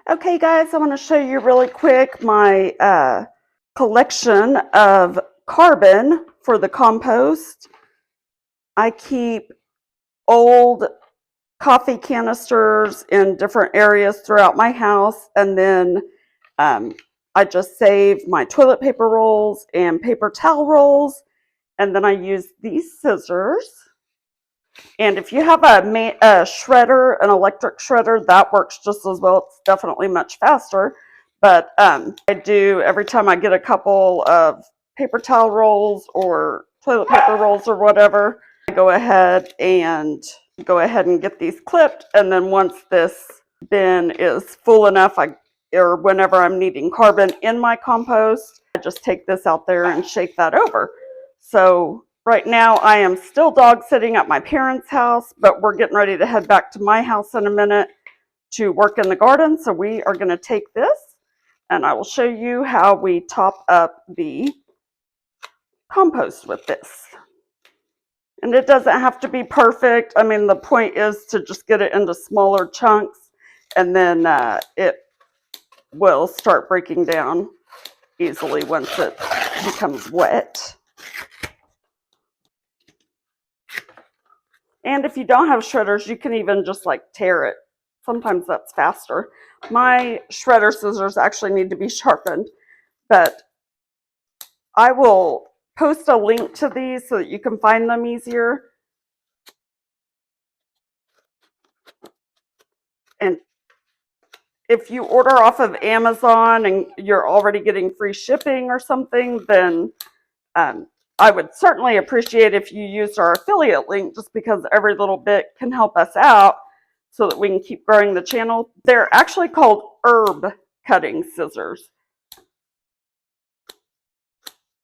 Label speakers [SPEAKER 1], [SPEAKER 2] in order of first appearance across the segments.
[SPEAKER 1] Okay guys, I want to show you really quick my collection of carbon for the compost. I keep old coffee canisters in different areas throughout my house, and then I just save my toilet paper rolls and paper towel rolls, and then I use these scissors. And if you have a shredder, an electric shredder, that works just as well. It's definitely much faster. But I do, every time I get a couple of paper towel rolls or toilet paper rolls or whatever, I go ahead and get these clipped. And then once this bin is full enough, or whenever I'm needing carbon in my compost, I just take this out there and shake that over. So right now I am still dog sitting at my parents' house, but we're getting ready to head back to my house in a minute to work in the garden. So we are going to take this and I will show you how we top up the compost with this. And it doesn't have to be perfect. I mean, the point is to just get it into smaller chunks, and then it will start breaking down easily once it becomes wet. And if you don't have shredders, you can even just like tear it. Sometimes that's faster. My shredder scissors actually need to be sharpened, but I will post a link to these so that you can find them easier. And if you order off of Amazon and you're already getting free shipping or something, then I would certainly appreciate if you used our affiliate link, just because every little bit can help us out so that we can keep growing the channel. They're actually called herb cutting scissors.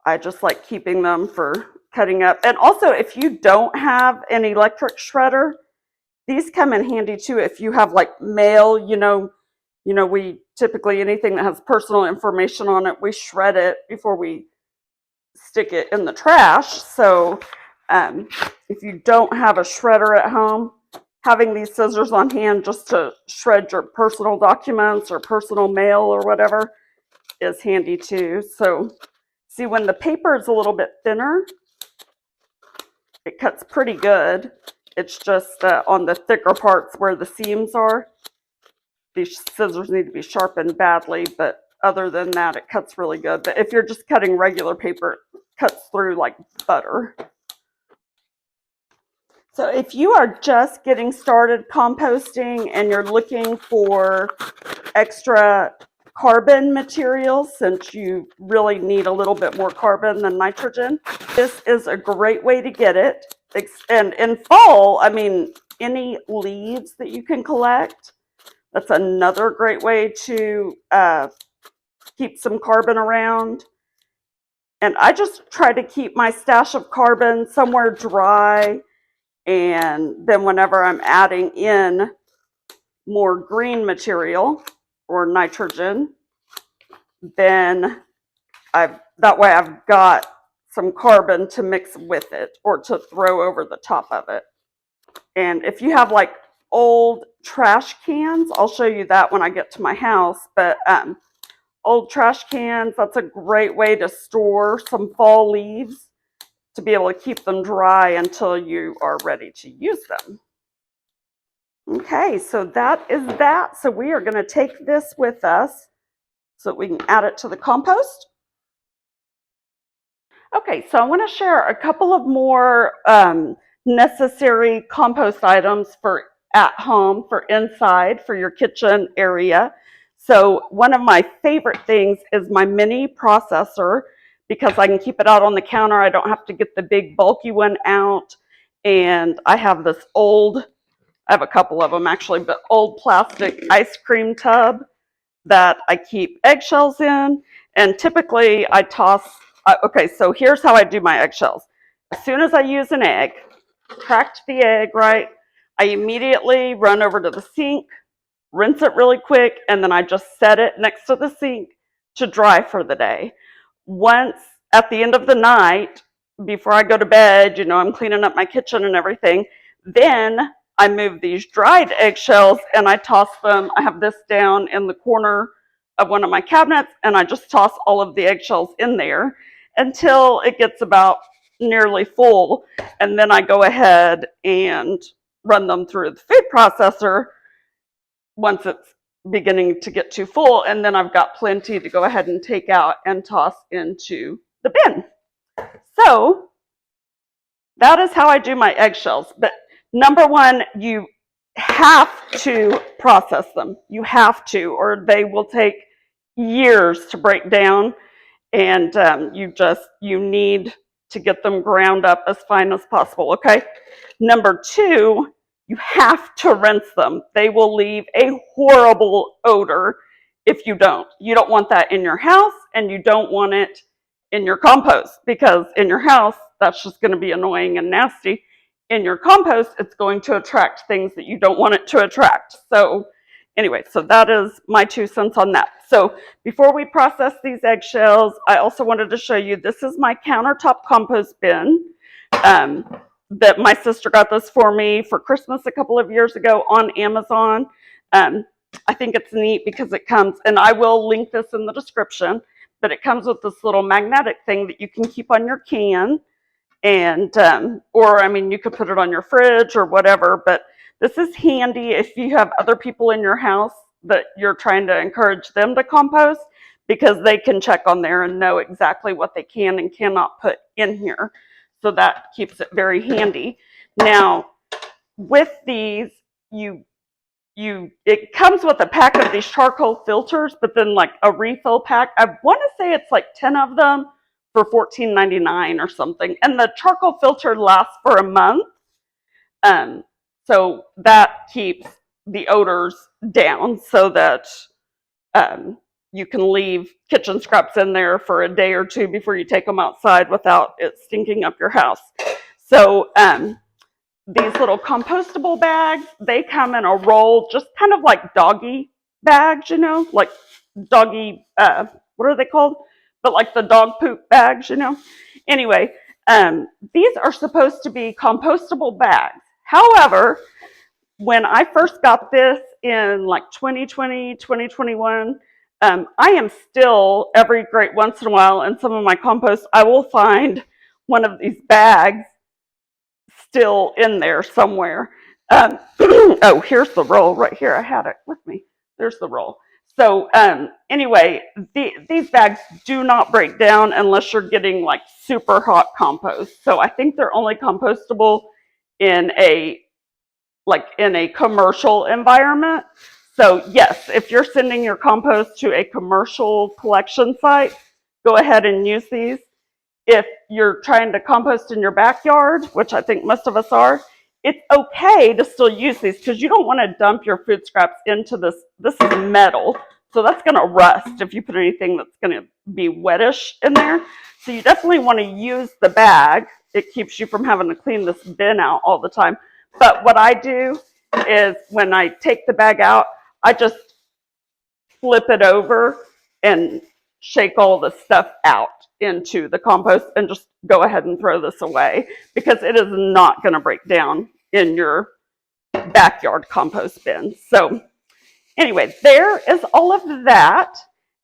[SPEAKER 1] I just like keeping them for cutting up. And also, if you don't have an electric shredder, these come in handy too. If you have like mail, we typically, anything that has personal information on it, we shred it before we stick it in the trash. So if you don't have a shredder at home, having these scissors on hand just to shred your personal documents or personal mail or whatever is handy too. So see, when the paper is a little bit thinner, it cuts pretty good. It's just on the thicker parts where the seams are, these scissors need to be sharpened badly, but other than that, it cuts really good. But if you're just cutting regular paper, it cuts through like butter. So if you are just getting started composting and you're looking for extra carbon materials, since you really need a little bit more carbon than nitrogen, this is a great way to get it. And in fall, I mean, any leaves that you can collect, that's another great way to keep some carbon around. And I just try to keep my stash of carbon somewhere dry, and then whenever I'm adding in more green material or nitrogen, then that way I've got some carbon to mix with it or to throw over the top of it. And if you have like old trash cans, I'll show you that when I get to my house, but old trash cans, that's a great way to store some fall leaves, to be able to keep them dry until you are ready to use them. Okay, so that is that. So we are going to take this with us so that we can add it to the compost. Okay, so I want to share a couple of more necessary compost items for at home, for inside, for your kitchen area. So one of my favorite things is my mini processor, because I can keep it out on the counter. I don't have to get the big bulky one out. And I have this old, I have a couple of them actually, but old plastic ice cream tub that I keep eggshells in. And typically I toss, okay, so here's how I do my eggshells. As soon as I use an egg, cracked the egg, right, I immediately run over to the sink, rinse it really quick, and then I just set it next to the sink to dry for the day. Once at the end of the night, before I go to bed, I'm cleaning up my kitchen and everything, then I move these dried eggshells and I toss them. I have this down in the corner of one of my cabinets, and I just toss all of the eggshells in there until it gets about nearly full. And then I go ahead and run them through the food processor once it's beginning to get too full. And then I've got plenty to go ahead and take out and toss into the bin. So that is how I do my eggshells. But number one, you have to process them. You have to, or they will take years to break down. And you need to get them ground up as fine as possible, okay? Number two, you have to rinse them. They will leave a horrible odor if you don't. You don't want that in your house, and you don't want it in your compost, because in your house, that's just going to be annoying and nasty. In your compost, it's going to attract things that you don't want it to attract. So anyway, so that is my 2 cents on that. So before we process these eggshells, I also wanted to show you, this is my countertop compost bin. That my sister got this for me for Christmas a couple of years ago on Amazon. I think it's neat because it comes, and I will link this in the description, but it comes with this little magnetic thing that you can keep on your can. And, or I mean, you could put it on your fridge or whatever, but this is handy if you have other people in your house that you're trying to encourage them to compost, because they can check on there and know exactly what they can and cannot put in here. So that keeps it very handy. Now, with these, it comes with a pack of these charcoal filters, but then like a refill pack. I want to say it's like 10 of them for $14.99 or something. And the charcoal filter lasts for a month. So that keeps the odors down, so that you can leave kitchen scraps in there for a day or two before you take them outside without it stinking up your house. So these little compostable bags, they come in a roll, just kind of like doggy bags, you know, like doggy, what are they called? But like the dog poop bags, you know. Anyway, these are supposed to be compostable bags. However, when I first got this in like 2020, 2021, I am still, every great once in a while in some of my compost, I will find one of these bags still in there somewhere. Oh, here's the roll right here. I had it with me. There's the roll. So anyway, these bags do not break down unless you're getting like super hot compost. So I think they're only compostable in a commercial environment. So yes, if you're sending your compost to a commercial collection site, go ahead and use these. If you're trying to compost in your backyard, which I think most of us are, it's okay to still use these, because you don't want to dump your food scraps into this. This is metal, so that's going to rust if you put anything that's going to be wettish in there. So you definitely want to use the bag. It keeps you from having to clean this bin out all the time. But what I do is when I take the bag out, I just flip it over and shake all the stuff out into the compost and just go ahead and throw this away, because it is not going to break down in your backyard compost bin. So anyway, there is all of that.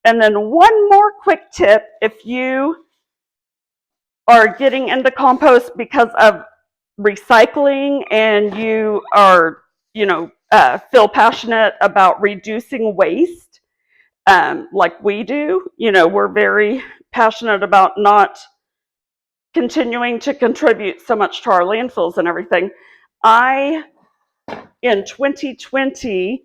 [SPEAKER 1] And then one more quick tip, if you are getting into compost because of recycling and you are, feel passionate about reducing waste, like we do, we're very passionate about not continuing to contribute so much to our landfills and everything. I, in 2020,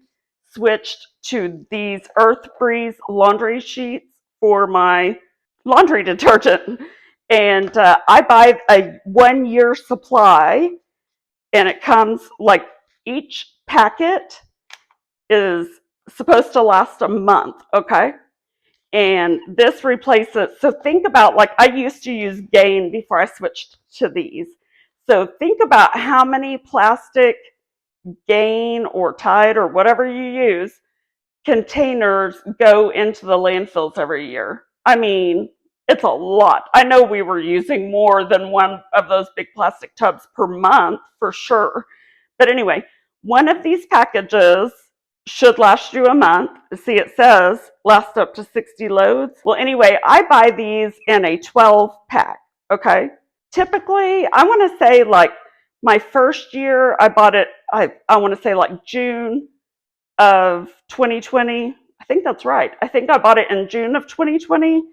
[SPEAKER 1] switched to these Earth Breeze laundry sheets for my laundry detergent. And I buy a 1-year supply, and it comes like each packet is supposed to last a month, okay? And this replaces, so think about, like, I used to use Gain before I switched to these. So think about how many plastic Gain or Tide or whatever you use containers go into the landfills every year. I mean, it's a lot. I know we were using more than one of those big plastic tubs per month for sure. But anyway, One of these packages should last you a month. See, it says last up to 60 loads. Well, anyway, I buy these in a 12 pack, okay? Typically, I want to say like my first year, I bought it, I want to say like June of 2020. I think that's right. I think I bought it in June of 2020.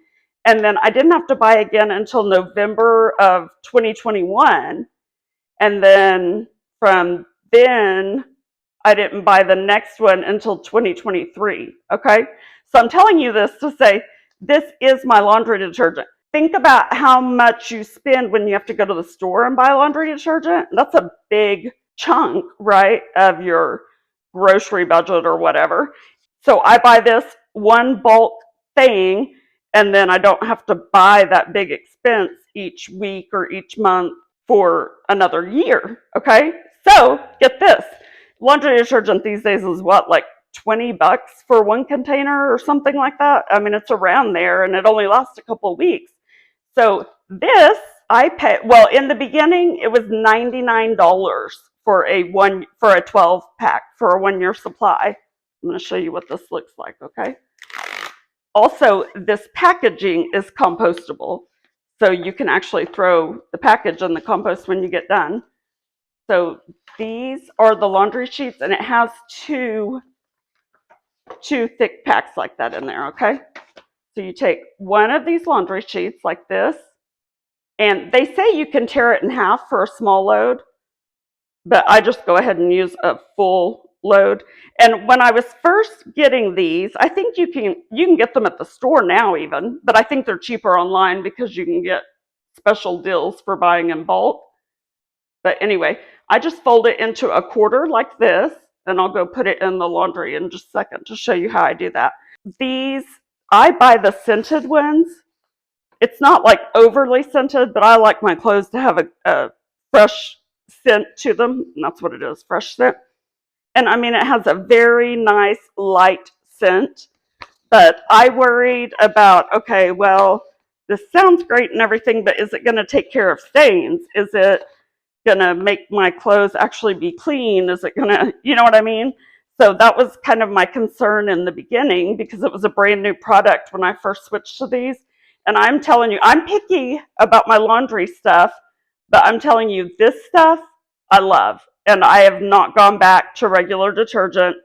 [SPEAKER 1] And then I didn't have to buy again until November of 2021. And then from then, I didn't buy the next one until 2023. Okay. So I'm telling you this to say this is my laundry detergent. Think about how much you spend when you have to go to the store and buy laundry detergent. That's a big chunk, right, of your grocery budget or whatever. So I buy this one bulk thing, and then I don't have to buy that big expense each week or each month for another year. Okay. So get this, laundry detergent these days is what, like $20 for one container or something like that. I mean, it's around there, and it only lasts a couple of weeks. So this I pay, well, in the beginning it was $99 for a 12 pack for a 1 year supply. I'm going to show you what this looks like, okay? Also, this packaging is compostable. So you can actually throw the package in the compost when you get done. So these are the laundry sheets, and it has two thick packs like that in there, okay? So you take one of these laundry sheets like this, and they say you can tear it in half for a small load, but I just go ahead and use a full load. And when I was first getting these, I think you can get them at the store now even, but I think they're cheaper online because you can get special deals for buying in bulk. But anyway, I just fold it into a quarter like this, and I'll go put it in the laundry in just a second to show you how I do that. These, I buy the scented ones. It's not like overly scented, but I like my clothes to have a fresh scent to them. And that's what it is, fresh scent. And I mean, it has a very nice light scent, but I worried about, okay, well, this sounds great and everything, but is it going to take care of stains? Is it going to make my clothes actually be clean? Is it going to, you know what I mean? So that was kind of my concern in the beginning because it was a brand new product when I first switched to these. And I'm telling you, I'm picky about my laundry stuff, but I'm telling you, this stuff I love. And I have not gone back to regular detergent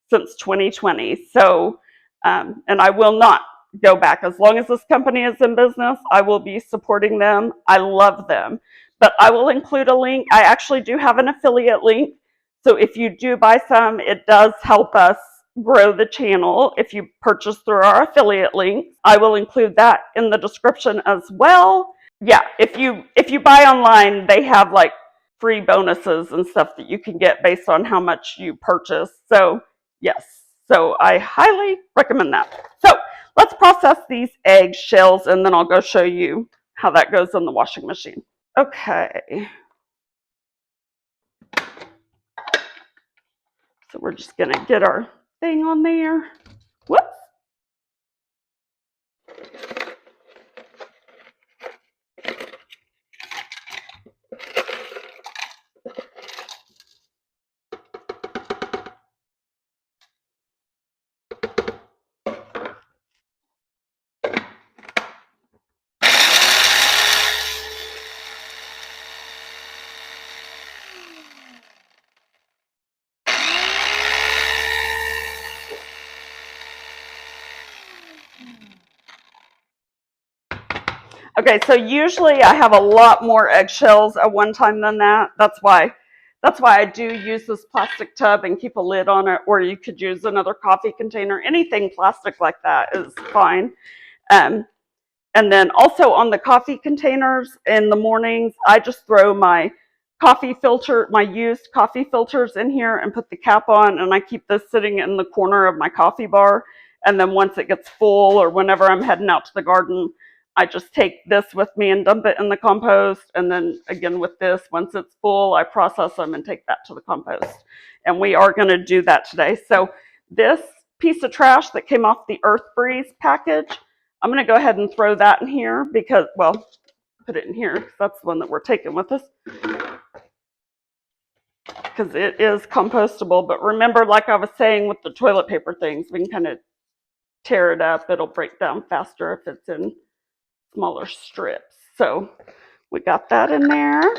[SPEAKER 1] since 2020. So, and I will not go back. As long as this company is in business, I will be supporting them. I love them. But I will include a link. I actually do have an affiliate link. So if you do buy some, it does help us grow the channel if you purchase through our affiliate link. I will include that in the description as well. Yeah, if you buy online, they have like free bonuses and stuff that you can get based on how much you purchase. So yes, so I highly recommend that. So let's process these egg shells, and then I'll go show you how that goes in the washing machine. Okay. So we're just gonna get our thing on there. Whoops. Okay, so usually I have a lot more eggshells at one time than that. That's why I do use this plastic tub and keep a lid on it, or you could use another coffee container. Anything plastic like that is fine. And then also on the coffee containers in the mornings, I just throw my coffee filter, my used coffee filters in here and put the cap on, and I keep this sitting in the corner of my coffee bar. And then once it gets full, or whenever I'm heading out to the garden, I just take this with me and dump it in the compost. And then again with this, once it's full, I process them and take that to the compost. And we are going to do that today. So this piece of trash that came off the Earth Breeze package, I'm going to go ahead and throw that in here because, well, put it in here. That's the one that we're taking with us. because it is compostable. But remember, like I was saying with the toilet paper things, we can kind of tear it up. It'll break down faster if it's in smaller strips. So we got that in there.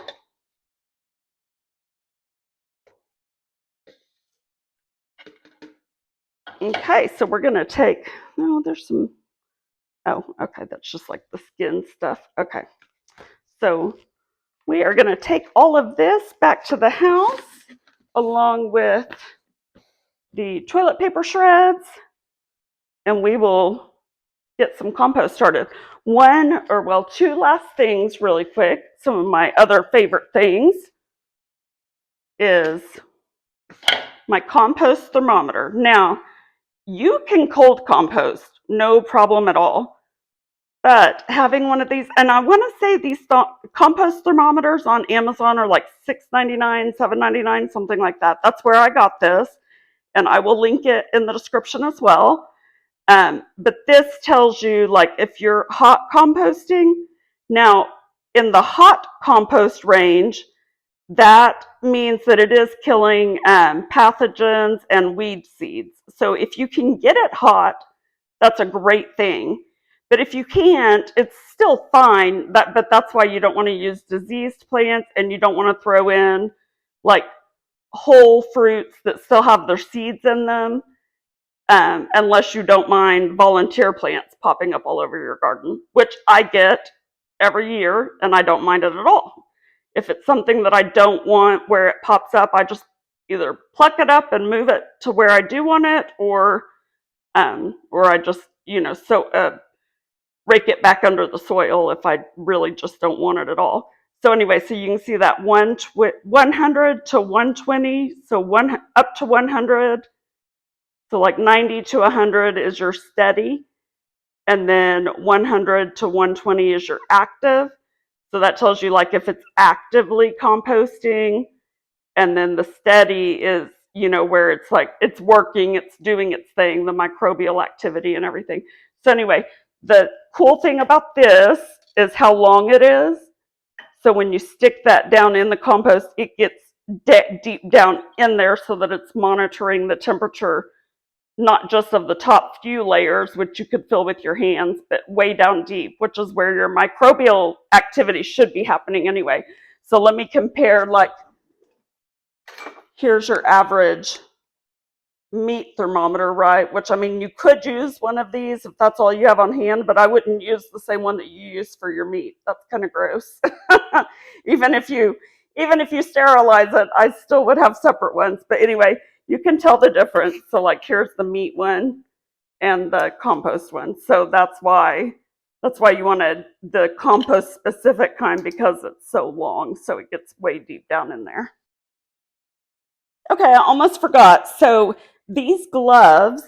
[SPEAKER 1] Okay, so we're going to take, no, there's some, oh, okay, that's just like the skin stuff. Okay, so we are going to take all of this back to the house along with the toilet paper shreds, and we will get some compost started. Two last things really quick. Some of my other favorite things is my compost thermometer. Now, you can cold compost, no problem at all. But having one of these, and I want to say these compost thermometers on Amazon are like $6.99, $7.99, something like that. That's where I got this, and I will link it in the description as well. But this tells you, like, if you're hot composting. Now, in the hot compost range, that means that it is killing pathogens and weed seeds. So if you can get it hot, that's a great thing. But if you can't, it's still fine. But that's why you don't want to use diseased plants, and you don't want to throw in like whole fruits that still have their seeds in them, unless you don't mind volunteer plants popping up all over your garden, which I get every year, and I don't mind it at all. If it's something that I don't want where it pops up, I just either pluck it up and move it to where I do want it, or I just, rake it back under the soil if I really just don't want it at all. So anyway, so you can see that 100 to 120, so up to 100, so like 90 to 100 is your steady, and then 100 to 120 is your active. So that tells you like if it's actively composting, and then the steady is, where it's like it's working, it's doing its thing, the microbial activity and everything. So anyway, the cool thing about this is how long it is. So when you stick that down in the compost, it gets deep down in there so that it's monitoring the temperature, not just of the top few layers, which you could fill with your hands, but way down deep, which is where your microbial activity should be happening anyway. So let me compare, like, here's your average meat thermometer, right? Which, I mean, you could use one of these if that's all you have on hand, but I wouldn't use the same one that you use for your meat. That's kind of gross. even if you sterilize it, I still would have separate ones. But anyway, you can tell the difference. So like here's the meat one and the compost one. So that's why you wanted the compost specific kind, because it's so long, so it gets way deep down in there. Okay, I almost forgot. So these gloves,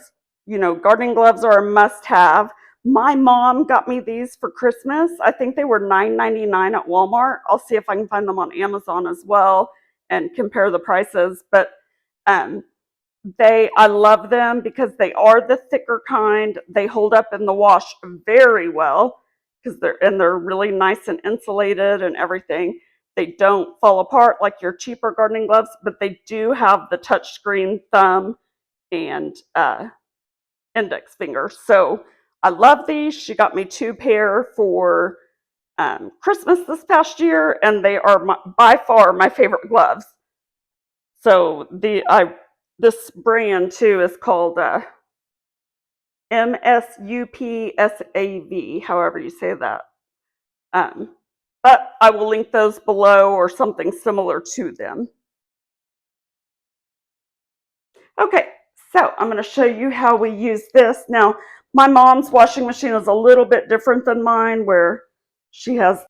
[SPEAKER 1] gardening gloves are a must-have. My mom got me these for Christmas. I think they were $9.99 at Walmart. I'll see if I can find them on Amazon as well and compare the prices. But I love them because they are the thicker kind. They hold up in the wash very well because they're really nice and insulated and everything. They don't fall apart like your cheaper gardening gloves, but they do have the touchscreen thumb and index finger. So I love these. She got me 2 pair for Christmas this past year, and they are by far my favorite gloves. So this brand too is called MSUPSAV, however you say that. But I will link those below or something similar to them. Okay, so I'm going to show you how we use this. Now, my mom's washing machine is a little bit different than mine, where she has